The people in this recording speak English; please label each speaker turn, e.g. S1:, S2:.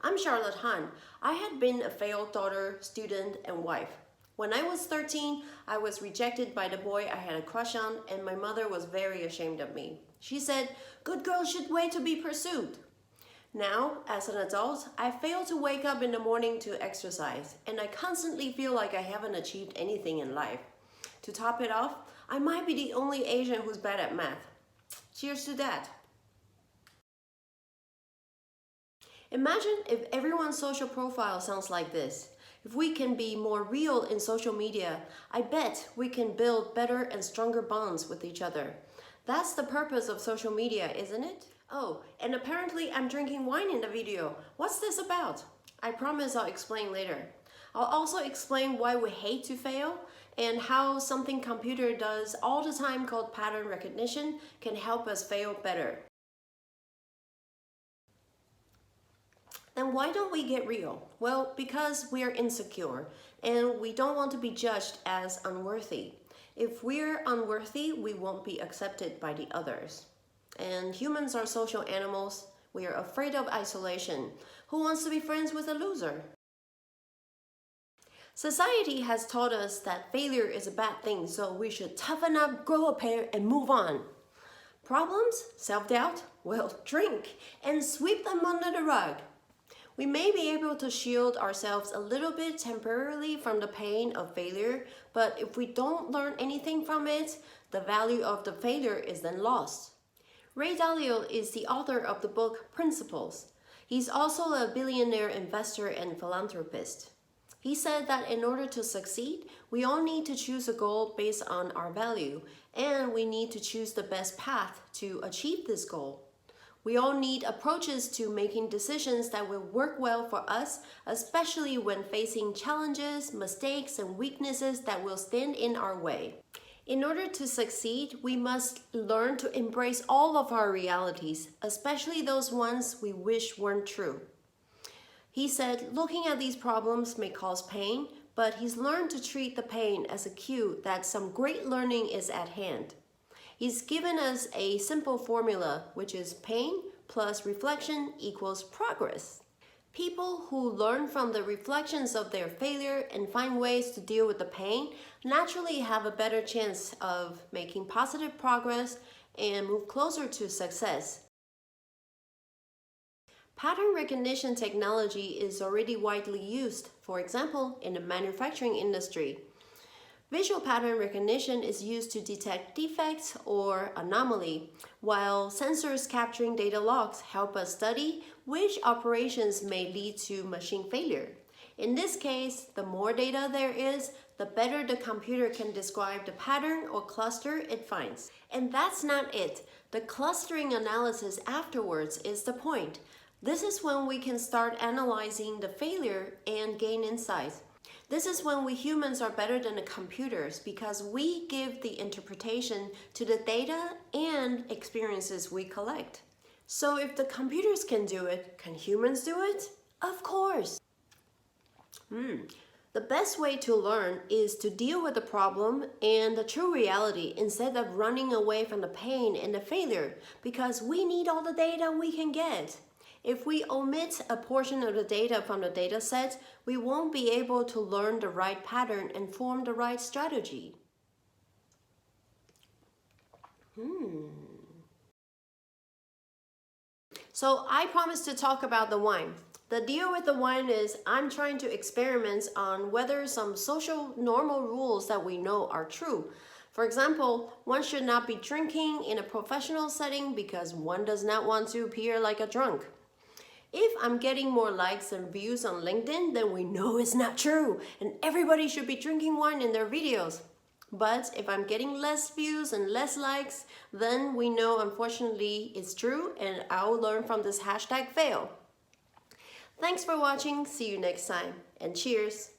S1: I'm Charlotte Han. I had been a failed daughter, student, and wife. When I was 13, I was rejected by the boy I had a crush on, and my mother was very ashamed of me. She said, "Good girls should wait to be pursued." Now, as an adult, I fail to wake up in the morning to exercise, and I constantly feel like I haven't achieved anything in life. To top it off, I might be the only Asian who's bad at math. Cheers to that. Imagine if everyone's social profile sounds like this. If we can be more real in social media, I bet we can build better and stronger bonds with each other. That's the purpose of social media, isn't it? Oh, and apparently I'm drinking wine in the video. What's this about? I promise I'll explain later. I'll also explain why we hate to fail and how something computer does all the time called pattern recognition can help us fail better. And why don't we get real? Well, because we're insecure and we don't want to be judged as unworthy. If we're unworthy, we won't be accepted by the others. And humans are social animals. We are afraid of isolation. Who wants to be friends with a loser? Society has taught us that failure is a bad thing, so we should toughen up, grow a pair, and move on. Problems? Self-doubt? Well, drink and sweep them under the rug. We may be able to shield ourselves a little bit temporarily from the pain of failure, but if we don't learn anything from it, the value of the failure is then lost. Ray Dalio is the author of the book Principles. He's also a billionaire investor and philanthropist. He said that in order to succeed, we all need to choose a goal based on our value, and we need to choose the best path to achieve this goal. We all need approaches to making decisions that will work well for us, especially when facing challenges, mistakes, and weaknesses that will stand in our way. In order to succeed, we must learn to embrace all of our realities, especially those ones we wish weren't true. He said, looking at these problems may cause pain, but he's learned to treat the pain as a cue that some great learning is at hand. He's given us a simple formula, which is pain plus reflection equals progress. People who learn from the reflections of their failure and find ways to deal with the pain naturally have a better chance of making positive progress and move closer to success. Pattern recognition technology is already widely used, for example, in the manufacturing industry. Visual pattern recognition is used to detect defects or anomaly, while sensors capturing data logs help us study which operations may lead to machine failure. In this case, the more data there is, the better the computer can describe the pattern or cluster it finds. And that's not it. The clustering analysis afterwards is the point. This is when we can start analyzing the failure and gain insights. This is when we humans are better than the computers because we give the interpretation to the data and experiences we collect. So if the computers can do it, can humans do it? Of course! The best way to learn is to deal with the problem and the true reality instead of running away from the pain and the failure because we need all the data we can get. If we omit a portion of the data from the data set, we won't be able to learn the right pattern and form the right strategy. So I promised to talk about the wine. The deal with the wine is I'm trying to experiment on whether some social normal rules that we know are true. For example, one should not be drinking in a professional setting because one does not want to appear like a drunk. If I'm getting more likes and views on LinkedIn, then we know it's not true and everybody should be drinking wine in their videos. But if I'm getting less views and less likes, then we know unfortunately it's true and I'll learn from this #fail. Thanks for watching, see you next time, and cheers!